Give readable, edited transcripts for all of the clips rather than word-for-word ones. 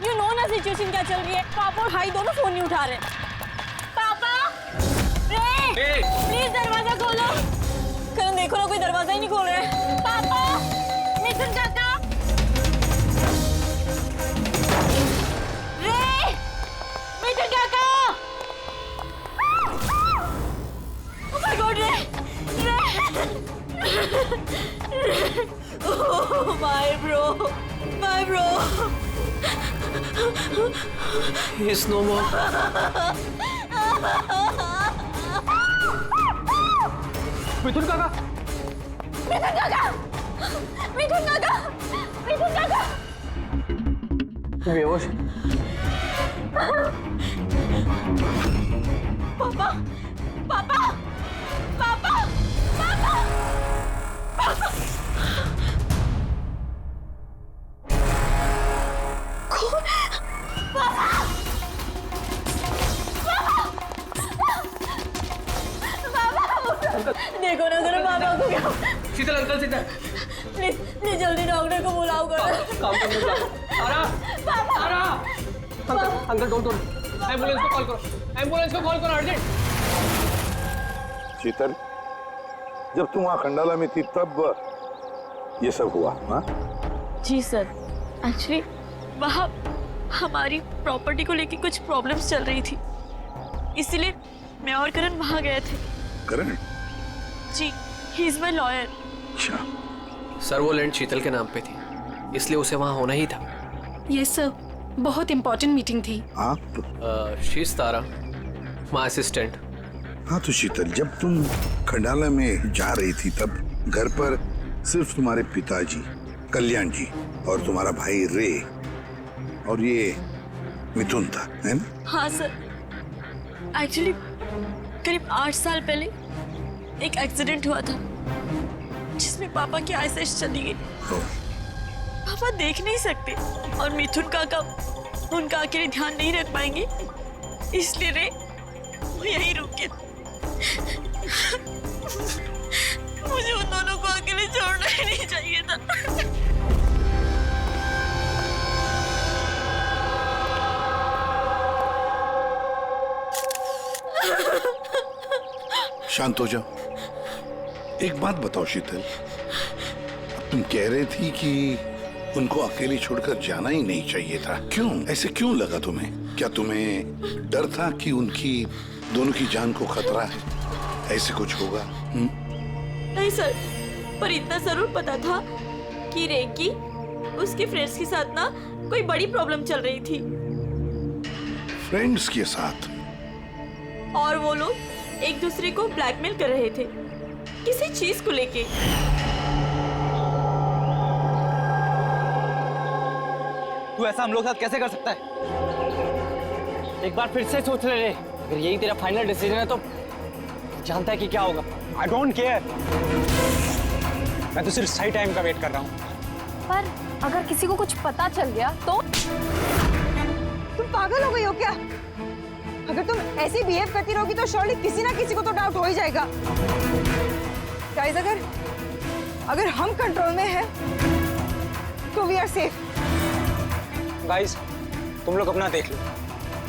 You know ना situation क्या चल रही है। पापा और भाई दोनों फोन नहीं उठा रहे। पापा रे प्लीज दरवाजा खोलो। करण देखो ना, कोई दरवाजा ही नहीं खोल रहे। पापा, मिथुन काका, रे मिथुन काका। ओह माय गॉड रे, oh my bro, my bro. He is no more. मिथुन काका, मिथुन काका, मिथुन काका, मिथुन काका। बेहोश। पापा, पापा, पापा, पापा, पापा। कौन? पापा, देखो ना जरा पापा को क्या। शीतल अंकल सीधा। प्लीज प्लीज जल्दी डॉक्टर को बुलाओ करो। काम करने का। आरा, पापा, आरा। Uncle don't don't. एम्बुलेंस को कॉल करो। एम्बुलेंस को कॉल करो अर्जेंट। शीतल, जब तुम वहाँ खंडाला में थी तब ये सब हुआ? हाँ जी सर, एक्चुअली वहाँ हमारी प्रॉपर्टी को लेके कुछ प्रॉब्लम्स चल रही थी, इसीलिए मैं और करण वहाँ गए थे। करण? जी, ही इज माय लॉयर। अच्छा। सर वो लैंड शीतल के नाम पे थी, इसलिए उसे वहाँ होना ही था। यस सर, बहुत इम्पोर्टेंट मीटिंग थी। हाँ she is Tara, my assistant. हाँ तो शीतल, जब तुम खंडाला में जा रही थी तब घर पर सिर्फ तुम्हारे पिताजी कल्याण जी और तुम्हारा भाई रे और ये मिथुन था, है ना? हाँ सर, एक्चुअली करीब 8 साल पहले एक एक्सीडेंट हुआ था जिसमें पापा की आईसाइट चली गई। पापा देख नहीं सकते और मिथुन काका उनका अकेले ध्यान नहीं रख पाएंगे, इसलिए रे वो यहीं रुके। मुझे उन दोनों को अकेले छोड़ना ही नहीं चाहिए था। शांत हो जाओ। एक बात बताओ शीतल, अब तुम कह रही थी कि उनको अकेले छोड़कर जाना ही नहीं चाहिए था, क्यों? ऐसे क्यों लगा तुम्हें? क्या तुम्हें डर था कि उनकी दोनों की जान को खतरा है, ऐसे कुछ होगा? नहीं सर, पर इतना जरूर पता था कि रेकी उसके फ्रेंड्स के साथ ना कोई बड़ी प्रॉब्लम चल रही थी। फ्रेंड्स के साथ? और वो लोग एक दूसरे को ब्लैकमेल कर रहे थे किसी चीज को लेके। तू ऐसा हम लोग के साथ कैसे कर सकता है? एक बार फिर से सोच ले रे, अगर यही तेरा फाइनल डिसीजन है तो जानता है कि क्या होगा। आई डोंट केयर, मैं तो सिर्फ सही टाइम का वेट कर रहा हूँ। पर अगर किसी को कुछ पता चल गया तो? तुम पागल हो गई हो क्या? अगर तुम ऐसे बिहेव करती रहोगी तो श्योरली किसी ना किसी को तो डाउट हो ही जाएगा। गाइस, अगर हम कंट्रोल में हैं तो वी आर सेफ। गाइस, तुम लोग अपना देख लो,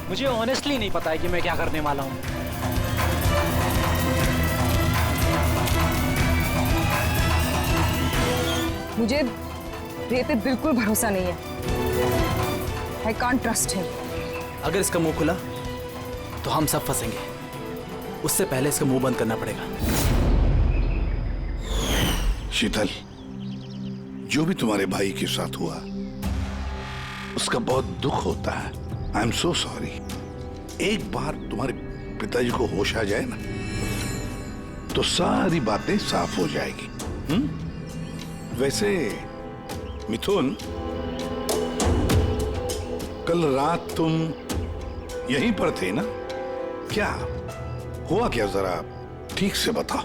मुझे ऑनेस्टली नहीं पता है कि मैं क्या करने वाला हूँ। मुझे रे पे बिल्कुल भरोसा नहीं है। I can't trust him. अगर इसका मुंह खुला तो हम सब फंसेंगे, उससे पहले इसका मुंह बंद करना पड़ेगा। शीतल, जो भी तुम्हारे भाई के साथ हुआ उसका बहुत दुख होता है। I am so sorry. एक बार तुम्हारे पिताजी को होश आ जाए ना तो सारी बातें साफ हो जाएगी। वैसे मिथुन, कल रात तुम यहीं पर थे ना? क्या हुआ, क्या जरा ठीक से बताओ।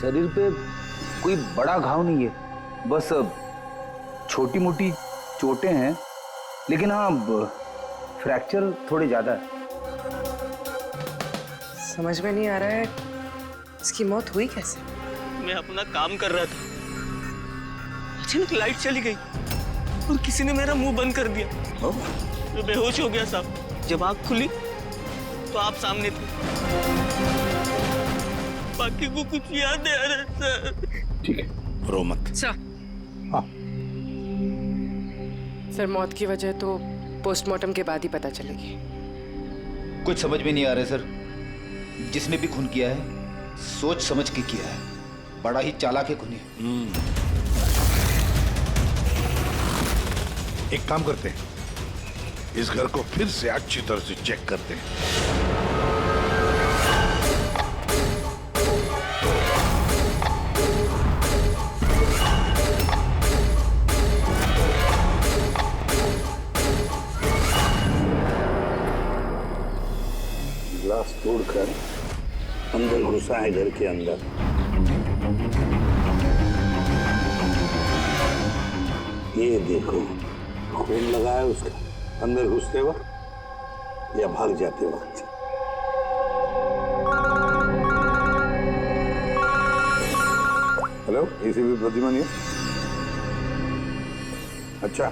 शरीर पे कोई बड़ा घाव नहीं है, बस छोटी मोटी चोटें हैं, लेकिन हाँ फ्रैक्चर थोड़े ज्यादा है। समझ में नहीं आ रहा है इसकी मौत हुई कैसे? मैं अपना काम कर रहा था, अचानक लाइट चली गई और किसी ने मेरा मुंह बंद कर दिया। मैं बेहोश हो गया साहब। जब आँख खुली तो आप सामने थे। बाकी को कुछ याद नहीं आ रहा सर। ठीक है, रो मत। सर, हाँ, सर मौत की वजह तो पोस्टमार्टम के बाद ही पता चलेगी। कुछ समझ में नहीं आ रहा है सर। जिसने भी खून किया है सोच समझ के किया है। बड़ा ही चालाक है खूनी। एक काम करते हैं, इस घर को फिर से अच्छी तरह से चेक करते हैं। ग्लास तोड़कर अंदर घुसा है घर के अंदर। ये देखो, खून लगा है उसका अंदर घुसते वक्त या भाग जाते वक्त। हेलो, एसीपी प्रतिमा नहीं? अच्छा,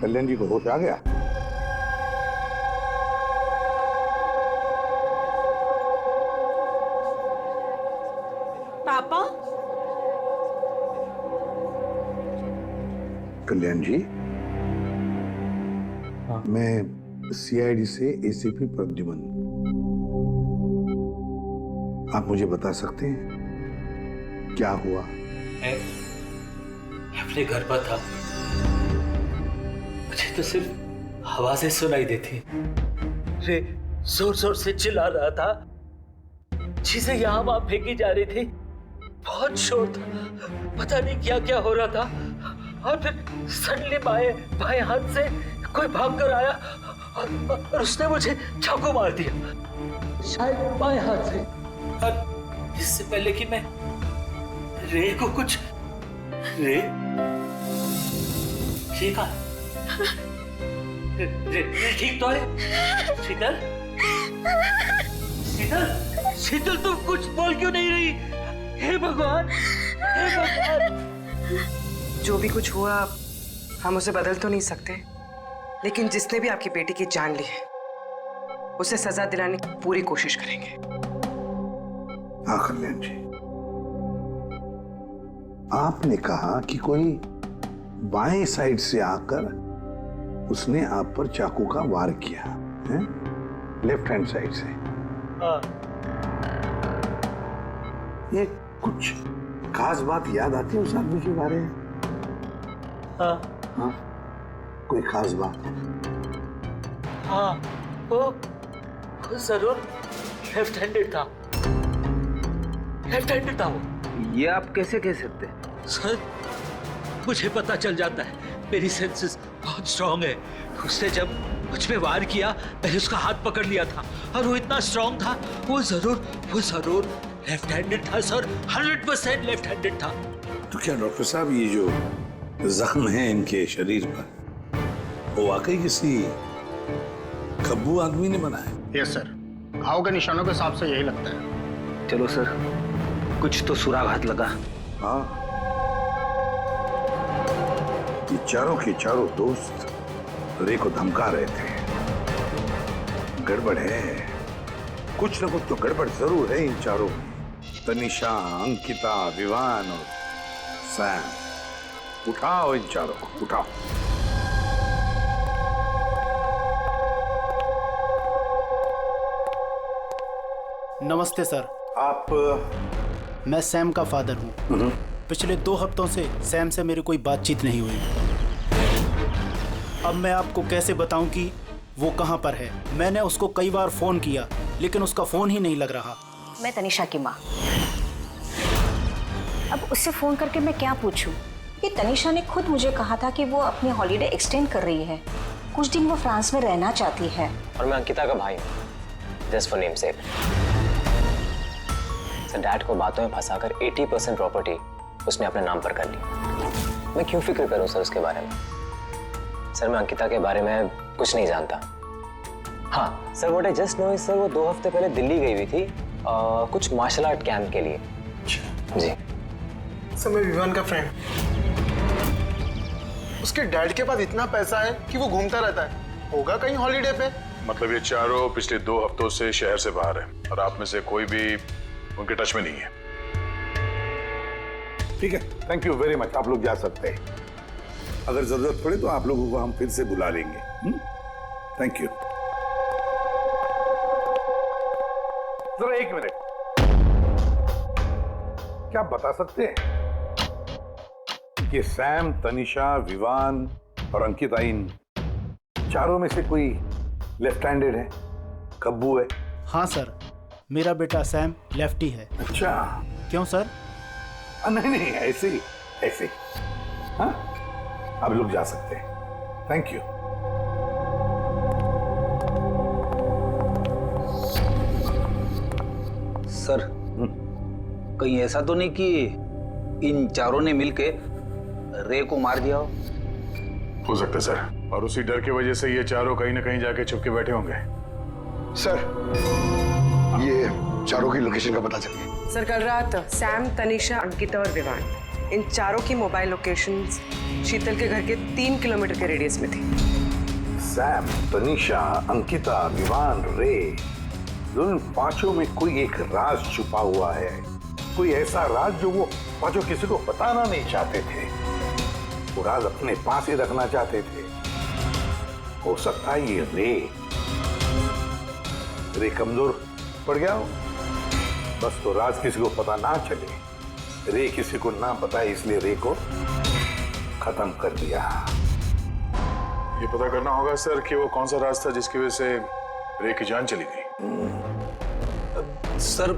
कल्याण जी को होश आ गया? पापा, कल्याण जी, मैं सीआईडी से एसीपी प्रद्युमन। आप मुझे बता सकते हैं क्या हुआ? मैं अपने घर पर था। मुझे तो सिर्फ आवाजें सुनाई देती। रे जोर जोर से चिल्ला रहा था, चीजें यहाँ वहां फेंकी जा रही थी। बहुत शोर था, पता नहीं क्या क्या हो रहा था। और फिर सडनली बाएं हाथ से कोई भाग कर आया और उसने मुझे चाकू मार दिया, शायद बाएं हाथ से। और इससे पहले कि मैं रे को कुछ रे ठीक है? रे ठीक तो है? शीतल, शीतल, शीतल, तुम कुछ बोल क्यों नहीं रही? हे भगवान, हे भगवान। जो भी कुछ हुआ हम उसे बदल तो नहीं सकते, लेकिन जिसने भी आपकी बेटी की जान ली है उसे सजा दिलाने की पूरी कोशिश करेंगे। हाँ कल्याण जी, आपने कहा कि कोई बाएं साइड से आकर उसने आप पर चाकू का वार किया है, लेफ्ट हैंड साइड से। ये कुछ खास बात याद आती है उस आदमी के बारे में? हाँ, कोई खास बात? हाँ, वो जरूर लेफ्ट हैंडेड था। लेफ्ट हैंडेड था वो। ये आप कैसे कह सकते हैं? सर, मुझे पता चल जाता है, मेरी सेंसेस बहुत स्ट्रांग है। उसने जब मुझ पे वार किया, मैंने उसका हाथ पकड़ लिया था और वो इतना स्ट्रांग था, वो जरूर लेफ्ट हैंडेड था सर, 100% लेफ्ट हैंडेड था। तो क्या डॉक्टर साहब, ये जो जख्म है इनके शरीर पर, वो वाकई किसी खब्बू आदमी ने बनाया? यस सर, घाव के निशानों के हिसाब से यही लगता है। चलो सर, कुछ तो सुराग लगा। हाँ, ये चारों के चारों दोस्त रे को धमका रहे थे। गड़बड़ है, कुछ न कुछ तो गड़बड़ जरूर है इन चारों में। तनिषा, अंकिता, विवान और सैम। उठाओ इन चारों को, उठाओ। नमस्ते सर। आप? मैं सैम का फादर हूँ। पिछले 2 हफ्तों से सैम से मेरी कोई बातचीत नहीं हुई। अब मैं आपको कैसे बताऊं कि वो कहाँ पर है? मैंने उसको कई बार फोन किया, लेकिन उसका फोन ही नहीं लग रहा। मैं तनिषा की माँ। अब उससे फोन करके मैं क्या पूछूं? ये तनिषा ने खुद मुझे कहा था कि वो अपनी हॉलीडे एक्सटेंड कर रही है। कुछ दिन वो फ्रांस में रहना चाहती है। और मैं अंकिता का भाई हूँ, just for name sec. Sir, dad को बातों में फंसाकर 80% प्रॉपर्टी उसने अपने नाम पर कर ली। मैं क्यों फिक्र करूं सर उसके बारे में? सर, मैं अंकिता के बारे में कुछ नहीं जानता। हाँ sir, what I just know is sir, वो 2 हफ्ते पहले दिल्ली गई हुई थी कुछ मार्शल आर्ट कैंप के लिए। जी सर, मैं विवान का फ्रेंड। उसके डैड के पास इतना पैसा है कि वो घूमता रहता है, होगा कहीं हॉलीडे पे। मतलब ये चारों पिछले 2 हफ्तों से शहर से बाहर है और आप में से कोई भी उनके टच में नहीं है। ठीक है, थैंक यू वेरी मच। आप लोग जा सकते हैं। अगर जरूरत पड़े तो आप लोगों को हम फिर से बुला लेंगे। Thank you. जरा 1 मिनट, क्या आप बता सकते हैं कि सैम, तनिषा, विवान और अंकिता इन चारों में से कोई लेफ्ट हैंडेड है? कब्बू है? हाँ सर, मेरा बेटा सैम लेफ्टी है। अच्छा, क्यों सर? नहीं नहीं, ऐसे ही ऐसे ही। हाँ, आप लोग जा सकते हैं। Thank you. सर, कहीं ऐसा तो नहीं कि इन चारों ने मिलके रे को मार दिया हो सकता है सर, और उसी डर की वजह से ये चारों कहीं ना कहीं जाके छुप के बैठे होंगे। सर, ये चारों की लोकेशन का पता चल गया। सर, कल रात सैम, तनिषा, अंकिता और विवान, इन चारों की मोबाइल लोकेशंस शीतल के घर के 3 किलोमीटर के रेडियस में थी। सैम, तनिषा, अंकिता, विवान, रे, उन पांचों में कोई एक राज छुपा हुआ है। कोई ऐसा राज जो वो पांचों किसी को बताना नहीं चाहते थे। वो राज अपने पास ही रखना चाहते थे। हो सकता है ये रे कमजोर पड़ गया हो, बस तो राज किसी को पता ना चले। रे किसी को ना बताए, इसलिए रे को खत्म कर दिया। ये पता करना होगा सर कि वो कौन सा राज था जिसकी वजह से रे की जान चली गई। सर,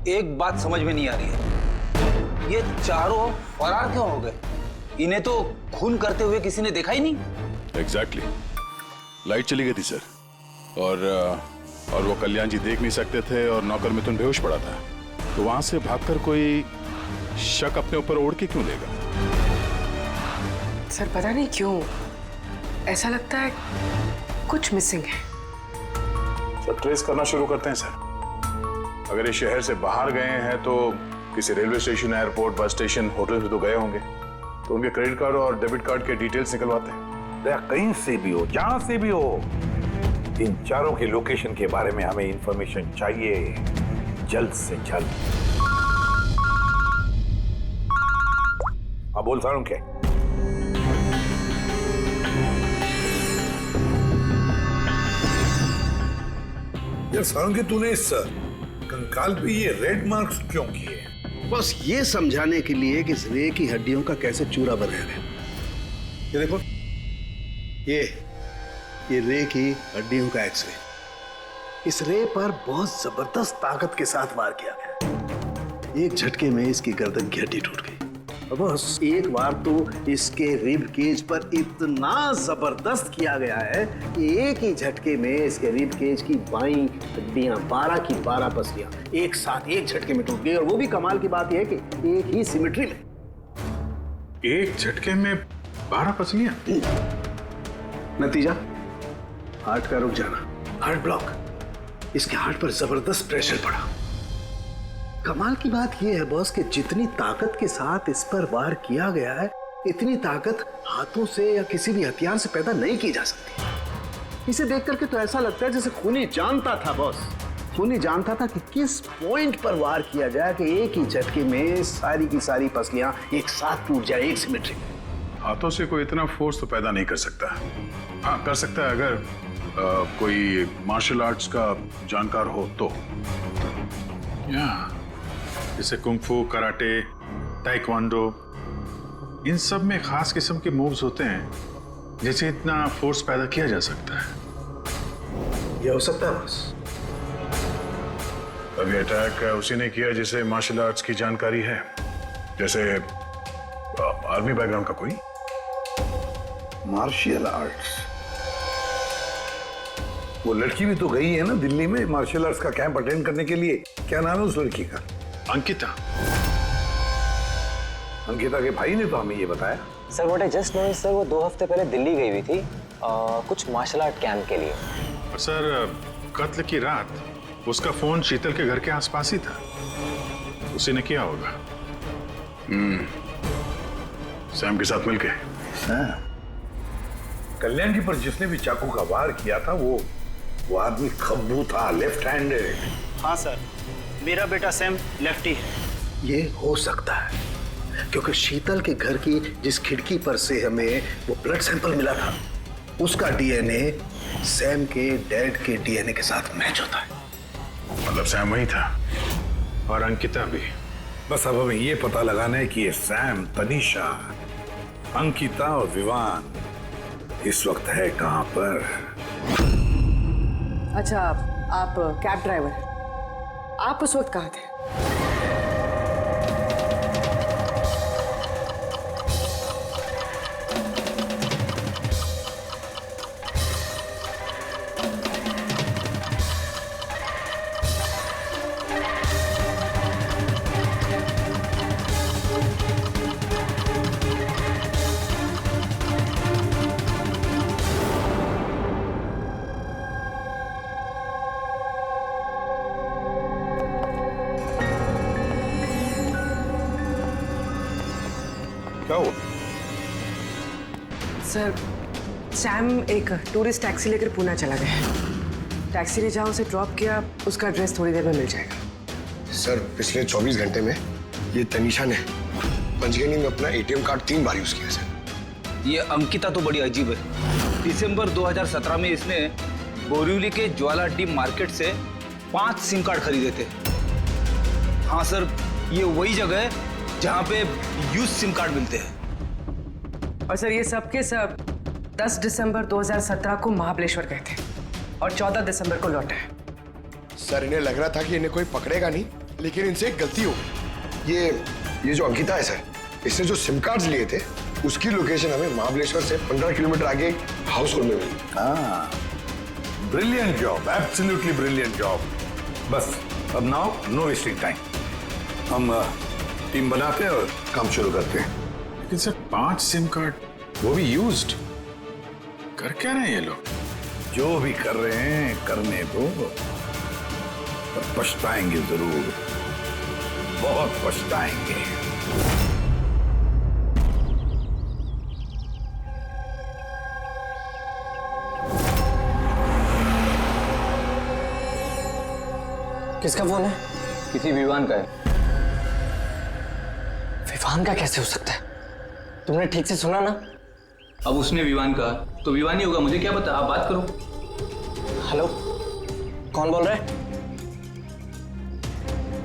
एक बात समझ में नहीं आ रही है, ये चारों फरार क्यों हो गए? इन्हें तो खून करते हुए किसी ने देखा ही नहीं। एग्जैक्टली, लाइट चली गई थी सर, और वो कल्याण जी देख नहीं सकते थे और नौकर मिथुन बेहोश पड़ा था, तो वहां से भागकर कोई शक अपने ऊपर ओढ़ के क्यों लेगा? सर, पता नहीं क्यों ऐसा लगता है कुछ मिसिंग है। सर, ट्रेस करना शुरू करते हैं सर। अगर ये शहर से बाहर गए हैं तो किसी railway station, airport, bus station, hotel पे तो गए होंगे, तो उनके क्रेडिट कार्ड और डेबिट कार्ड के डिटेल्स निकलवाते हैं। कहीं से भी हो, जहां से भी हो, इन चारों के लोकेशन के बारे में हमें इंफॉर्मेशन चाहिए, जल्द से जल्द। अब बोल सारूं क्या? यार सारूं, तूने इस कंकाल पे ये रेड मार्क्स क्यों किए? बस ये समझाने के लिए कि इस रे की हड्डियों का कैसे चूरा बनाया है। ये देखो, ये रे की हड्डियों का एक्सरे। इस रे पर बहुत जबरदस्त ताकत के साथ वार किया गया। एक झटके में इसकी गर्दन की हड्डी टूट गई। बस एक बार तो इसके रिब केज पर इतना जबरदस्त किया गया है कि एक ही झटके में इसके रिब केज की बाईं हड्डियां 12 की 12 पसलियां एक साथ एक झटके में टूट गई। और वो भी कमाल की बात यह है कि एक ही सिमेट्री में। एक झटके में 12 पसलियां? नतीजा हार्ट का रुक जाना, हार्ट ब्लॉक। इसके हार्ट पर जबरदस्त प्रेशर पड़ा। कमाल की बात यह है बॉस कि जितनी ताकत के साथ इस पर वार किया गया है, इतनी ताकत हाथों से या किसी भी हथियार से पैदा नहीं की जा सकती। इसे देख करके तो ऐसा लगता है जैसे खूनी जानता था बॉस, खूनी जानता था कि किस पॉइंट पर वार किया जाए कि एक ही झटके में सारी की सारी पसलियां एक साथ टूट जाए, एक सिमेट्री में। हाथों से कोई इतना फोर्स तो पैदा नहीं कर सकता। हाँ, कर सकता है अगर कोई मार्शल आर्ट्स का जानकार हो तो। जैसे कुंग-फू, कराटे, ताइक्वांडो, इन सब में खास किस्म के मूव्स होते हैं जिससे इतना फोर्स पैदा किया जा सकता है। ये हो सकता है बस। अभी अटैक उसी ने किया जिसे मार्शल आर्ट्स की जानकारी है, जैसे आर्मी बैकग्राउंड का कोई। Martial arts? वो लड़की भी तो गई है ना दिल्ली में मार्शल आर्ट्स का कैंप अटेंड करने के लिए। क्या नाम है उस लड़की का? अंकिता। अंकिता के भाई ने तो हमें ये बताया। Sir, what I just know sir, वो 2 हफ्ते पहले दिल्ली गई हुई थी कुछ मार्शल आर्ट कैंप के लिए। और सर, कत्ल की रात उसका फोन शीतल के घर के आसपास ही था। उसी ने किया होगा। सैम के साथ मिलके। कल्याण जी पर जिसने भी चाकू का वार किया था वो आदमी खब्बू था, लेफ्ट हैंडेड। हाँ सर, मेरा बेटा सैम लेफ्टी है। ये हो सकता है क्योंकि शीतल के घर की जिस खिड़की पर से हमें वो ब्लड सैंपल मिला था, उसका डीएनए सैम के डैड के डीएनए के साथ मैच होता है। मतलब सैम वही था और अंकिता भी। बस अब हमें ये पता लगाना है कि ये सैम, तनीषा, अंकिता और विवान इस वक्त है कहां पर। अच्छा, आप कैब ड्राइवर, आप उस वक्त कहाँ थे? क्या हुआ? सर, सैम एक टूरिस्ट टैक्सी लेकर पूना चला गया। टैक्सी ने जहाँ उसे ड्रॉप किया, उसका एड्रेस थोड़ी देर में मिल जाएगा। सर, पिछले 24 घंटे में ये तनीषा ने पंचगनी में अपना एटीएम कार्ड 3 बार यूज किया सर। ये अंकिता तो बड़ी अजीब है। दिसंबर 2017 में इसने बोरिवली के ज्वाला डी मार्केट से 5 सिम कार्ड खरीदे थे। हाँ सर, ये वही जगह है जहाँ पे यूज सिम कार्ड मिलते हैं। और सर, ये सब के सब 10 दिसंबर 2017 को महाबलेश्वर गए थे और 14 दिसंबर को लौटे। सर, इन्हें लग रहा था कि इन्हें कोई पकड़ेगा नहीं, लेकिन इनसे एक गलती हो गई। ये जो अंकिता है सर, इसने जो सिम कार्ड्स लिए थे उसकी लोकेशन हमें महाबलेश्वर से 15 किलोमीटर आगे हाउस होल्ड में मिली। हाँ, brilliant job, absolutely brilliant job. बस अब नाउ नो वेस्टिंग टाइम, हम टीम बनाते हैं और काम शुरू करते हैं। लेकिन सर 5 सिम कार्ड, वो भी यूज्ड, कर क्या रहे हैं ये लोग? जो भी कर रहे हैं करने दो, पर पछताएंगे जरूर, बहुत पछताएंगे। किसका फोन है? किसी विवान का है। विवान का कैसे हो सकता है? तुमने ठीक से सुना ना? अब उसने विवान कहा तो विवान ही होगा, मुझे क्या पता, आप बात करो। हेलो, कौन बोल रहा है?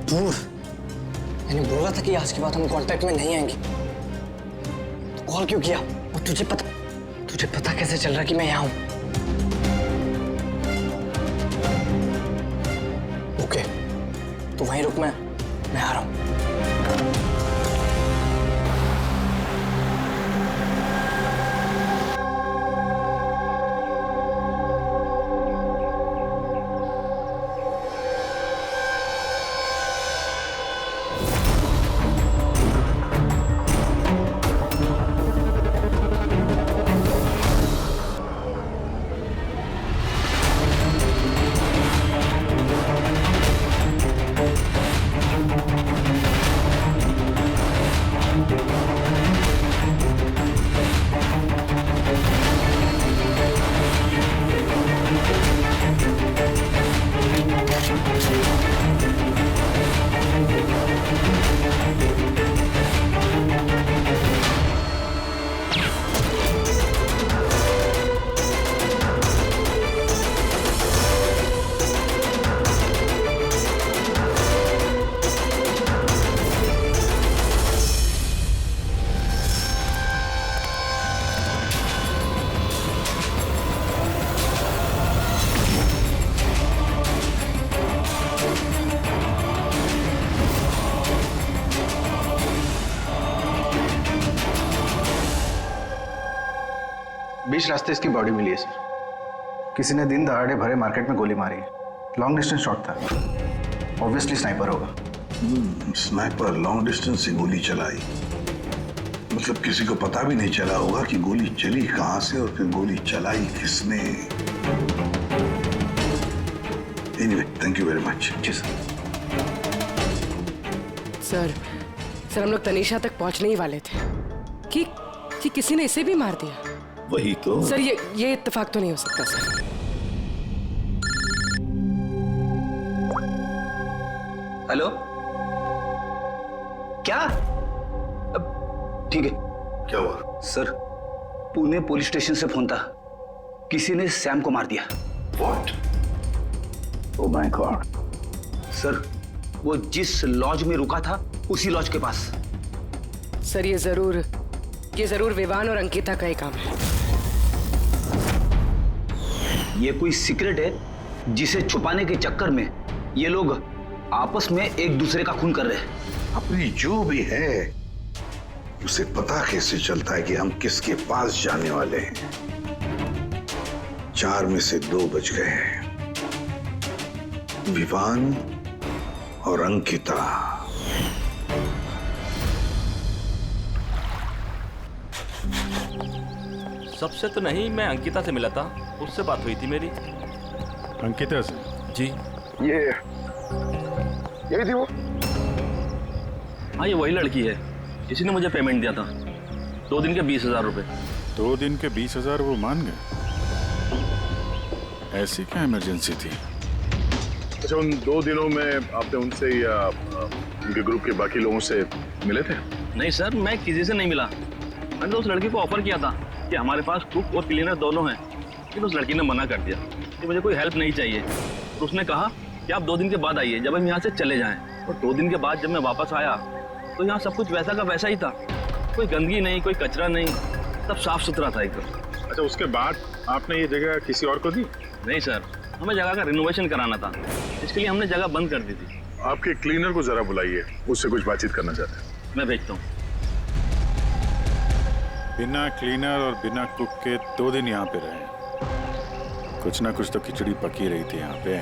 दूर, मैंने बोला था कि आज के बाद हम कांटेक्ट में नहीं आएंगे। तो कॉल क्यों किया? और तुझे पता कैसे चल रहा कि मैं यहाँ हूं? ओके, तो वहीं रुक, मैं आ रहा हूं। बीच रास्ते इसकी बॉडी मिली है सर। किसी ने दिन दहाड़े भरे मार्केट में गोली मारी है। लॉन्ग डिस्टेंस शॉट था, ऑब्वियसली स्नाइपर होगा। स्नाइपर लॉन्ग डिस्टेंस से गोली चलाई, मतलब किसी को पता भी नहीं चला होगा कि गोली चली कहां से और फिर गोली चलाई किसने। Anyway, thank you very much. जी सर। सर, हम लोग तनीषा तक पहुंचने ही वाले थे कि कि किसी ने इसे भी मार दिया। वही तो। सर ये इत्तेफाक तो नहीं हो सकता सर। हेलो, क्या? ठीक है। क्या हुआ? सर, पुणे पुलिस स्टेशन से फोन था, किसी ने सैम को मार दिया। What? Oh my God. Sir, वो जिस लॉज में रुका था उसी लॉज के पास। सर ये जरूर विवान और अंकिता का ही काम है। ये कोई सीक्रेट है जिसे छुपाने के चक्कर में ये लोग आपस में एक दूसरे का खून कर रहे हैं। अपनी जो भी है उसे पता कैसे चलता है कि हम किसके पास जाने वाले हैं? 4 में से 2 बच गए हैं, विवान और अंकिता। सबसे तो नहीं, मैं अंकिता से मिला था, उससे बात हुई थी मेरी। अंकिता से? जी। यही थी वो? हाँ, ये वही लड़की है, इसी ने मुझे पेमेंट दिया था, 2 दिन के 20,000 रुपए। 2 दिन के 20,000 वो मान गए? ऐसी क्या इमरजेंसी थी? अच्छा, उन 2 दिनों में आपने उनसे या उनके ग्रुप के बाकी लोगों से मिले थे? नहीं सर, मैं किसी से नहीं मिला। मैंने तो उस लड़की को ऑफर किया था कि हमारे पास कुक और क्लीनर दोनों हैं, लेकिन उस लड़की ने मना कर दिया कि मुझे कोई हेल्प नहीं चाहिए। तो उसने कहा कि आप 2 दिन के बाद आइए, जब हम यहाँ से चले जाएं। और 2 दिन के बाद जब मैं वापस आया तो यहाँ सब कुछ वैसा का वैसा ही था, कोई गंदगी नहीं, कोई कचरा नहीं, सब साफ सुथरा था एकदम। अच्छा, उसके बाद आपने ये जगह किसी और को दी? नहीं सर, हमें जगह का रिनोवेशन कराना था, इसके लिए हमने जगह बंद कर दी थी। आपके क्लीनर को जरा बुलाइए, उससे कुछ बातचीत करना चाहते हैं। मैं भेजता हूँ। बिना क्लीनर और बिना कुक के 2 दिन यहाँ पे रहे, कुछ ना कुछ तो खिचड़ी पकी रही थी यहाँ पे।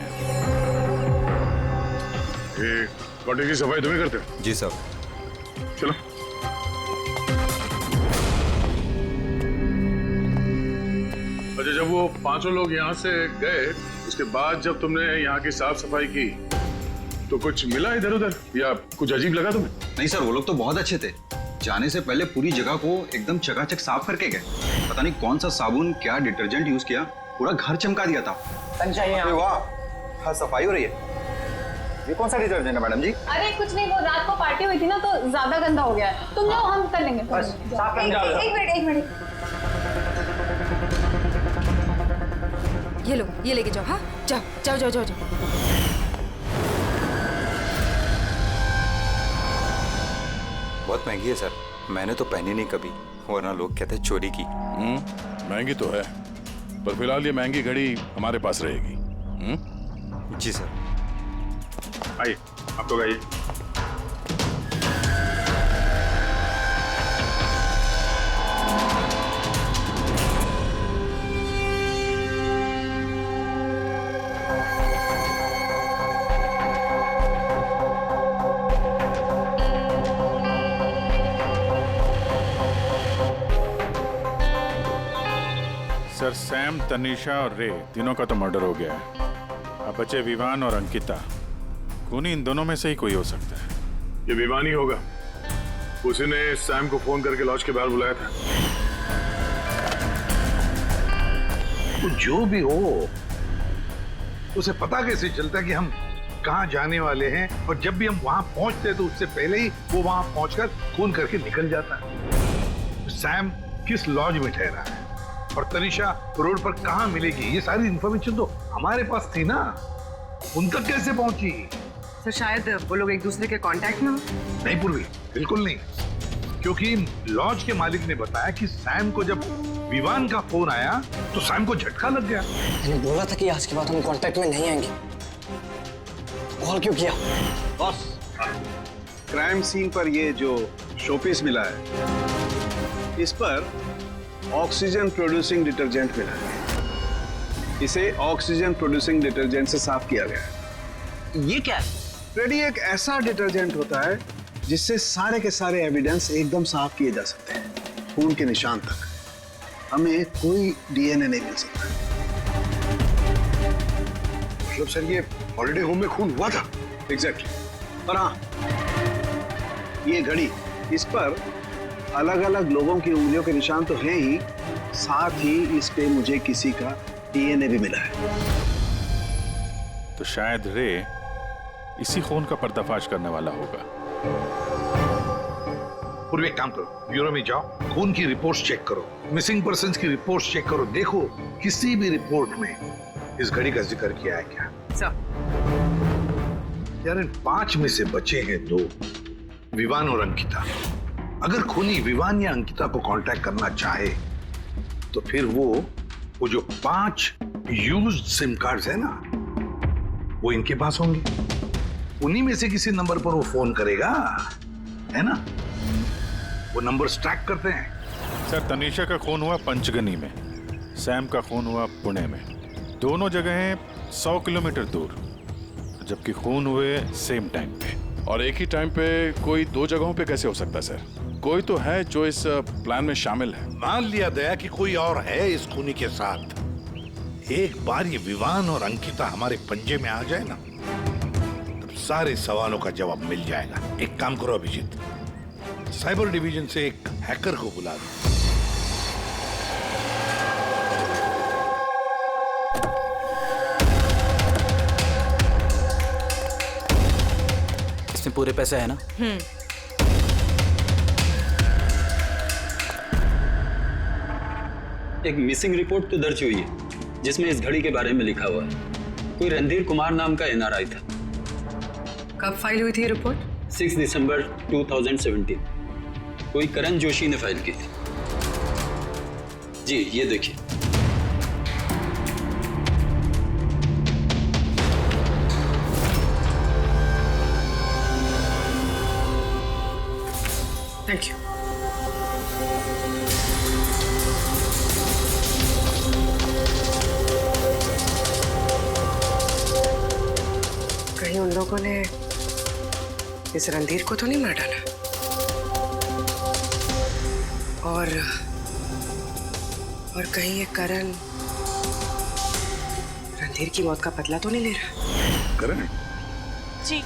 कॉटेज की सफाई तुम्हें करते हो? जी सर। चलो। अच्छा, जब वो 5 लोग यहाँ से गए, उसके बाद जब तुमने यहाँ की साफ सफाई की तो कुछ मिला इधर उधर या कुछ अजीब लगा तुम्हें? नहीं सर, वो लोग तो बहुत अच्छे थे, जाने से पहले पूरी जगह को एकदम चकाचक साफ करके गए। पता नहीं कौन सा साबुन, क्या डिटर्जेंट यूज किया, पूरा घर चमका दिया था। वाह, हाँ सफाई हो रही है। ये कौन सा डिटर्जेंट है मैडम जी? अरे कुछ नहीं, वो रात को पार्टी हुई थी ना तो ज्यादा गंदा हो गया है। तुम जाओ, हम कर लेंगे। एक मिनट। ये लो, ये लेके जाओ। हाँ, जाओ। बहुत महंगी है सर, मैंने तो पहनी नहीं कभी, वरना लोग कहते चोरी की। महंगी तो है, पर फिलहाल ये महंगी घड़ी हमारे पास रहेगी। जी सर। आइए, आप लोग आइए। सर, सैम, तनीषा और रे तीनों का तो मर्डर हो गया है। अब बचे विवान और अंकिता। खूनी इन दोनों में से ही कोई हो सकता है। ये विवान ही होगा, उसी ने सैम को फोन करके लॉज के बाहर बुलाया था। तो जो भी हो, उसे पता कैसे चलता है कि हम कहाँ जाने वाले हैं? और जब भी हम वहां पहुंचते हैं तो उससे पहले ही वो वहां पहुंचकर फोन करके निकल जाता है। सैम किस लॉज में ठहरा है और तनीषा रोड पर कहाँ मिलेगी, ये सारी इंफॉर्मेशन तो हमारे पास थी ना, उन तक कैसे पहुंची? सर शायद वो लोग एक दूसरे के कांटेक्ट में हो। नहीं पूर्वी, बिल्कुल नहीं, क्योंकि लॉज के मालिक ने बताया कि सैम को जब विवान का फोन आया तो सैम को झटका लग गया। मैंने बोला था कि आज के बाद हम कांटेक्ट में नहीं आएंगे, कॉल क्यों किया? बॉस, क्राइम सीन पर ये जो शोपीस मिला है, इस पर ऑक्सीजन प्रोड्यूसिंग डिटर्जेंट मिला है। इसे ऑक्सीजन प्रोड्यूसिंग डिटर्जेंट से साफ किया गया है। ये क्या है? रेडी एक ऐसा डिटर्जेंट होता है जिससे सारे के सारे एविडेंस एकदम साफ किए जा सकते हैं, खून के निशान तक। हमें कोई डीएनए नहीं मिल सकता। मतलब सर ये हॉलिडे होम में खून हुआ था? एग्जैक्टली। पर हाँ, ये घड़ी, इस पर अलग अलग लोगों की उंगलियों के निशान तो हैं ही, साथ ही इस पे मुझे किसी का डीएनए भी मिला है। तो शायद रे इसी खून का पर्दाफाश करने वाला होगा। पूर्व एक काम करो, ब्यूरो में जाओ, खून की रिपोर्ट्स चेक करो, मिसिंग पर्सन्स की रिपोर्ट्स चेक करो, देखो किसी भी रिपोर्ट में इस घड़ी का जिक्र किया है क्या। यार इन 5 में से बचे हैं 2, विवान और अंकिता। अगर खूनी विवान या अंकिता को कांटेक्ट करना चाहे तो फिर वो जो 5 यूज्ड सिम कार्ड्स है ना, वो इनके पास होंगे। उन्हीं में से किसी नंबर पर वो फोन करेगा, है ना। वो नंबर ट्रैक करते हैं। सर, तनीषा का खून हुआ पंचगनी में, सैम का खून हुआ पुणे में। दोनों जगहें 100 किलोमीटर दूर, जबकि खून हुए सेम टाइम पे। और एक ही टाइम पे कोई 2 जगहों पे कैसे हो सकता है सर? कोई तो है जो इस प्लान में शामिल है। मान लिया दया कि कोई और है इस खूनी के साथ। एक बार ये विवान और अंकिता हमारे पंजे में आ जाए ना, तब सारे सवालों का जवाब मिल जाएगा। एक काम करो अभिजीत, साइबर डिवीजन से एक हैकर को बुला दो। इसमें पूरे पैसे है ना? एक मिसिंग रिपोर्ट तो दर्ज हुई है जिसमें इस घड़ी के बारे में लिखा हुआ है। कोई रणधीर कुमार नाम का एनआरआई था। कब फाइल हुई थी रिपोर्ट? 6 दिसंबर 2017। कोई करण जोशी ने फाइल की थी। जी ये देखिए। Thank you. कहीं उन लोगों ने इस रणधीर को तो नहीं मार डाला? और कहीं ये करण रणधीर की मौत का बदला तो नहीं ले रहा? करण? जी,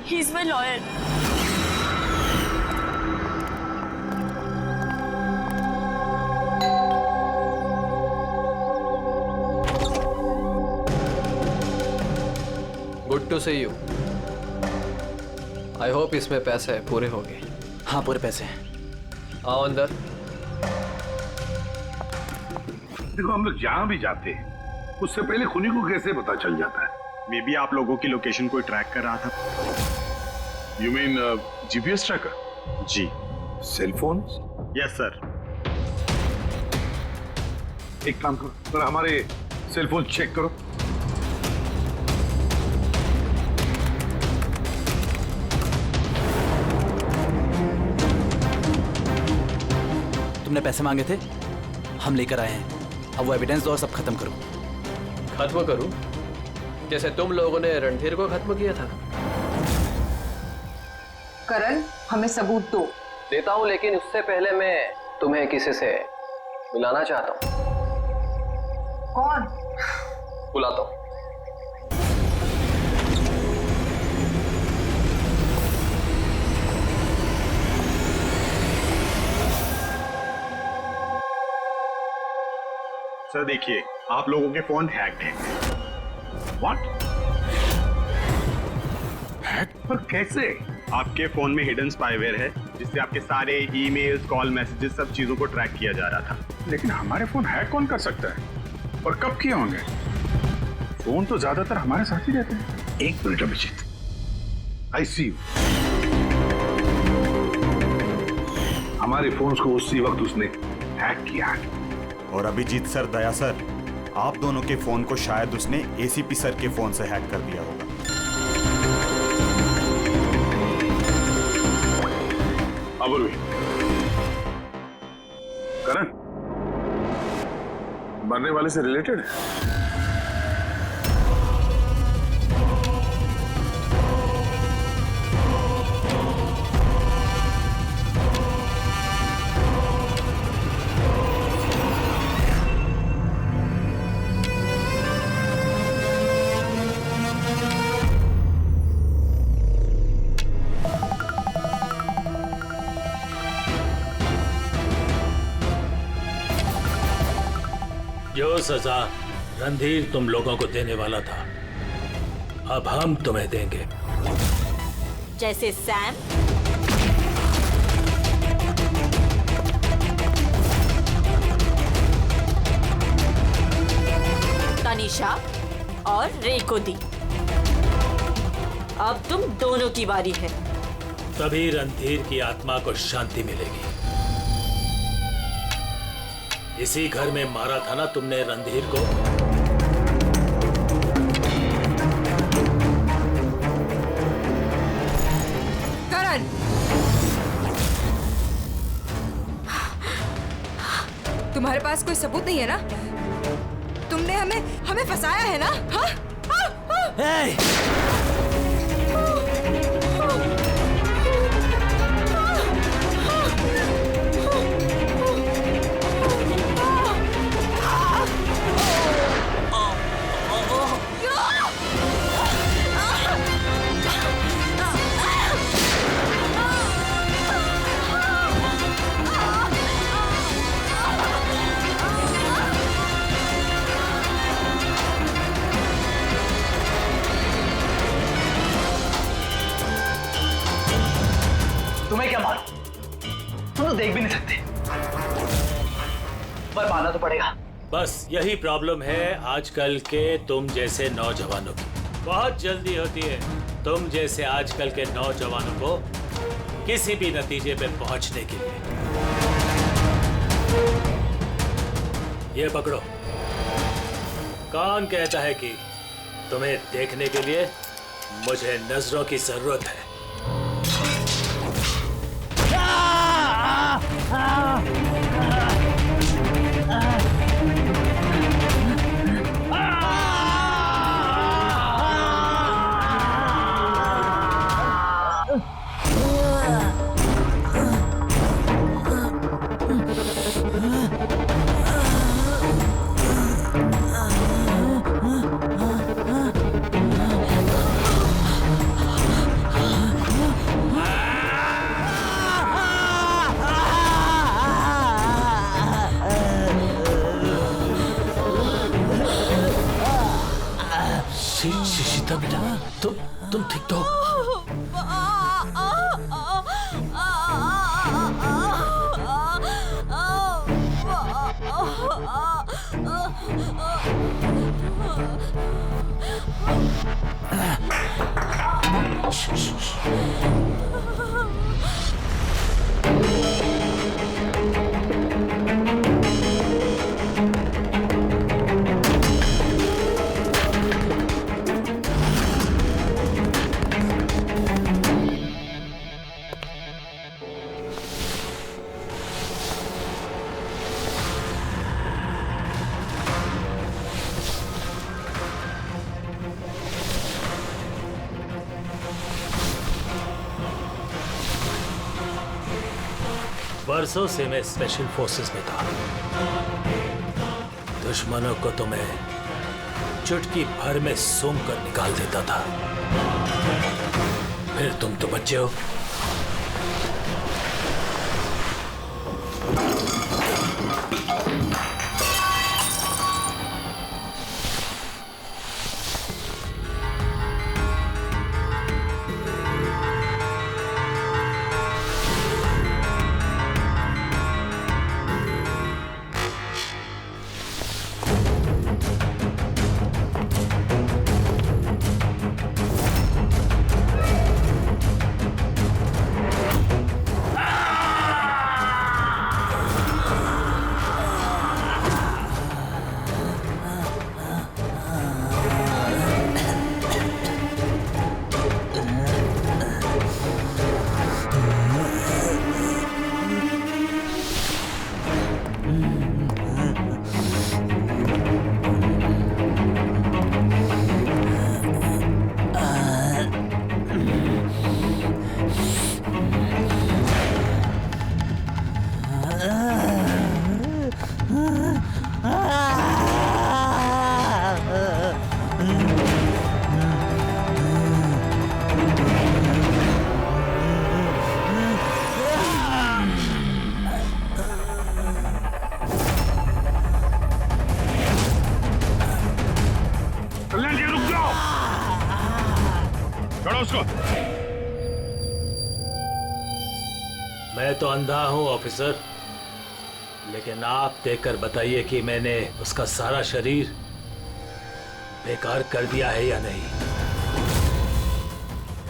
he is my lawyer. Good to see you. I hope इसमें पैसे पूरे हो गए। हाँ, पूरे पैसे हैं। आओ अंदर। देखो, हम लोग जहां भी जाते हैं उससे पहले खूनी को कैसे पता चल जाता है? मे बी आप लोगों की लोकेशन कोई ट्रैक कर रहा था। You mean GPS tracker? जी। Cell phone? Yes sir. एक काम करो, जरा हमारे सेल फोन चेक करो। तुमने पैसे मांगे थे, हम लेकर आए हैं। अब वो एविडेंस दो और सब खत्म करो। खत्म करूं? जैसे तुम लोगों ने रणधीर को खत्म किया था। करण, हमें सबूत दो। देता हूं, लेकिन उससे पहले मैं तुम्हें किसी से मिलाना चाहता हूं। कौन? बुलाता हूं। सर देखिए, आप लोगों के फोन हैक्ड हैं। व्हाट? हैक? पर कैसे? आपके फोन में हिडन स्पाईवेयर है जिससे आपके सारे ईमेल्स, कॉल, मैसेजेस, सब चीजों को ट्रैक किया जा रहा था। लेकिन हमारे फोन हैक कौन कर सकता है और कब किए होंगे? फोन तो ज्यादातर हमारे साथ ही रहते हैं। एक minute Abhijit, I see you. हमारे फोन्स को उसी वक्त उसने हैक किया। और अभिजीत सर, दया सर, आप दोनों के फोन को शायद उसने एसीपी सर के फोन से हैक कर दिया होगा। अबुर्वी, करण मरने वाले से रिलेटेड है? जो सजा रणधीर तुम लोगों को देने वाला था, अब हम तुम्हें देंगे। जैसे सैम, तनिषा और रे को दी। अब तुम दोनों की बारी है। तभी रणधीर की आत्मा को शांति मिलेगी। इसी घर में मारा था ना तुमने रणधीर को? करण, तुम्हारे पास कोई सबूत नहीं है ना? तुमने हमें फंसाया है ना? हाँ? तुम्हें क्या मालूम? तुम तो देख भी नहीं सकते, पर मानना तो पड़ेगा। बस यही प्रॉब्लम है आजकल के तुम जैसे नौजवानों की। बहुत जल्दी होती है तुम जैसे आजकल के नौजवानों को किसी भी नतीजे पे पहुंचने के लिए। ये पकड़ो। कौन कहता है कि तुम्हें देखने के लिए मुझे नजरों की जरूरत है? सीता बेटा, तुम ठीक तो? बरसों से मैं स्पेशल फोर्सेस में था। दुश्मनों को तो मैं चुटकी भर में सूंघ कर निकाल देता था। फिर तुम तो बच्चे हो। उसको। मैं तो अंधा हूं ऑफिसर, लेकिन आप देखकर बताइए कि मैंने उसका सारा शरीर बेकार कर दिया है या नहीं,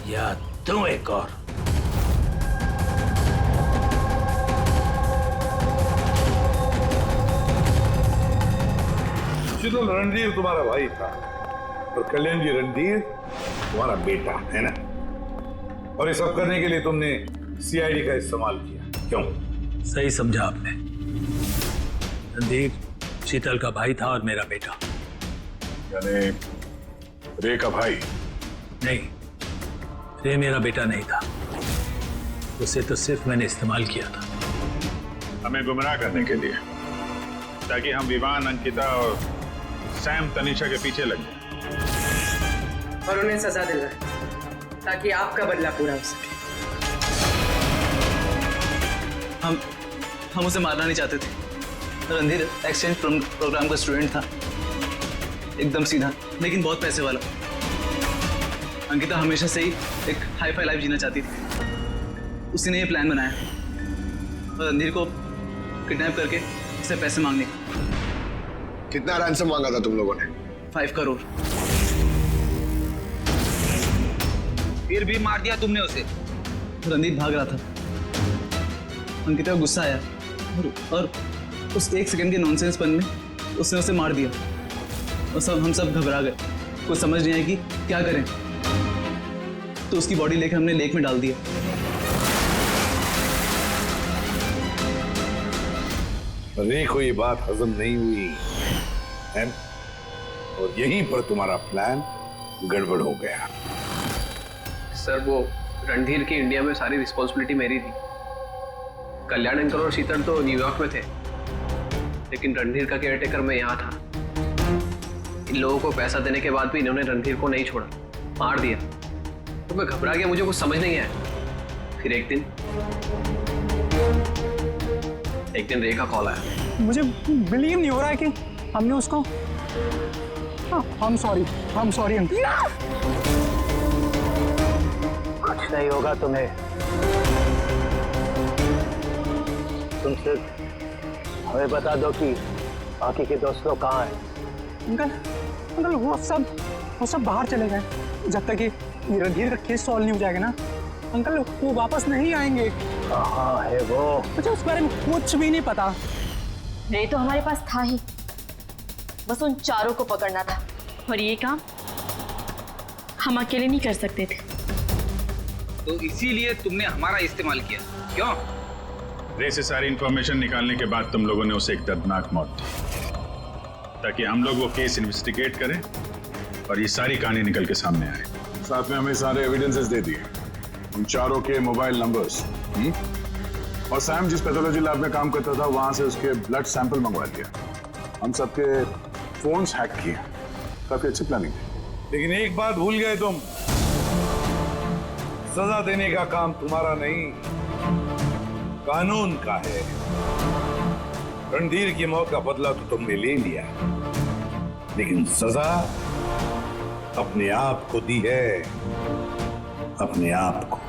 या दूं एक और? शीतल, रणधीर तुम्हारा भाई था और कल्याण जी रणधीर तुम्हारा बेटा है ना? और ये सब करने के लिए तुमने सीआईडी का इस्तेमाल किया, क्यों? सही समझा आपने। रणधीर शीतल का भाई था और मेरा बेटा। यानी रे का भाई? नहीं, रे मेरा बेटा नहीं था, उसे तो सिर्फ मैंने इस्तेमाल किया था। हमें गुमराह करने के लिए, ताकि हम विवान, अंकिता और सैम तनीषा के पीछे लग जाए और उन्हें सजा दिलवाए, ताकि आपका बदला पूरा हो सके। हम उसे मारना नहीं चाहते थे। रणधीर एक्सचेंज प्रोग्राम का स्टूडेंट था, एकदम सीधा, लेकिन बहुत पैसे वाला। अंकिता हमेशा से ही एक हाई फाई लाइफ जीना चाहती थी। उसी ने ये प्लान बनाया और रणधीर को किडनैप करके उससे पैसे मांगने। कितना रैंसम मांगा था तुम लोगों ने? 5 करोड़। फिर भी मार दिया तुमने उसे। रणधीर भाग रहा था, अंकिता को गुस्सा आया और उस 1 सेकंड के नॉनसेंसपन में उसने उसे मार दिया और हम सब घबरा गए। कुछ समझ नहीं आई कि क्या करें, तो उसकी बॉडी लेकर हमने लेक में डाल दिया। रे को ये बात हजम नहीं हुई है, और यहीं पर तुम्हारा प्लान गड़बड़ हो गया। सर, वो रणधीर की इंडिया में सारी रिस्पॉन्सिबिलिटी मेरी थी। कल्याण अंकल और शीतल तो न्यूयॉर्क में थे, लेकिन रणधीर का केयरटेकर मैं यहाँ था। इन लोगों को पैसा देने के बाद भी इन्होंने रणधीर को नहीं छोड़ा, मार दिया। तो मैं घबरा गया, मुझे कुछ समझ नहीं आया। फिर एक दिन रे का कॉल आया। मुझे बिलीव नहीं हो रहा है कि हमने उसको। हम सॉरी अंकल। कुछ नहीं होगा तुम्हें, तुम सिर्फ हमें बता दो कि बाकी के दोस्त लोग कहाँ हैं। अंकल वो सब बाहर चले गए जब तक कि रणधीर का केस सॉल्व नहीं हो जाएगा ना। अंकल वो वापस नहीं आएंगे। कहाँ है वो? मुझे उस बारे में कुछ भी नहीं पता। नहीं तो हमारे पास था ही, बस उन चारों को पकड़ना था, और ये काम हम अकेले नहीं कर सकते थे। तो इसीलिए तुमने हमारा इस्तेमाल किया, क्यों? रे से सारी इंफॉर्मेशन निकालने के बाद तुम लोगों ने उसे एक दर्दनाक मौत दी, ताकि हम लोग वो केस इन्वेस्टिगेट करें और ये सारी कहानी निकल के सामने आए। साथ में हमें सारे एविडेंसेस दे दिए, उन चारों के मोबाइल नंबर्स, और सैम जिस पैथोलॉजी लैब में काम करता था वहां से उसके ब्लड सैंपल मंगवा लिया। हम सबके फोन्स हैक किए। काफी अच्छी प्लानिंग थी। लेकिन एक बात भूल गए तुम, सजा देने का काम तुम्हारा नहीं, कानून का है। रणधीर की मौत का बदला तो तुमने ले लिया, लेकिन सजा अपने आप को दी है, अपने आप को।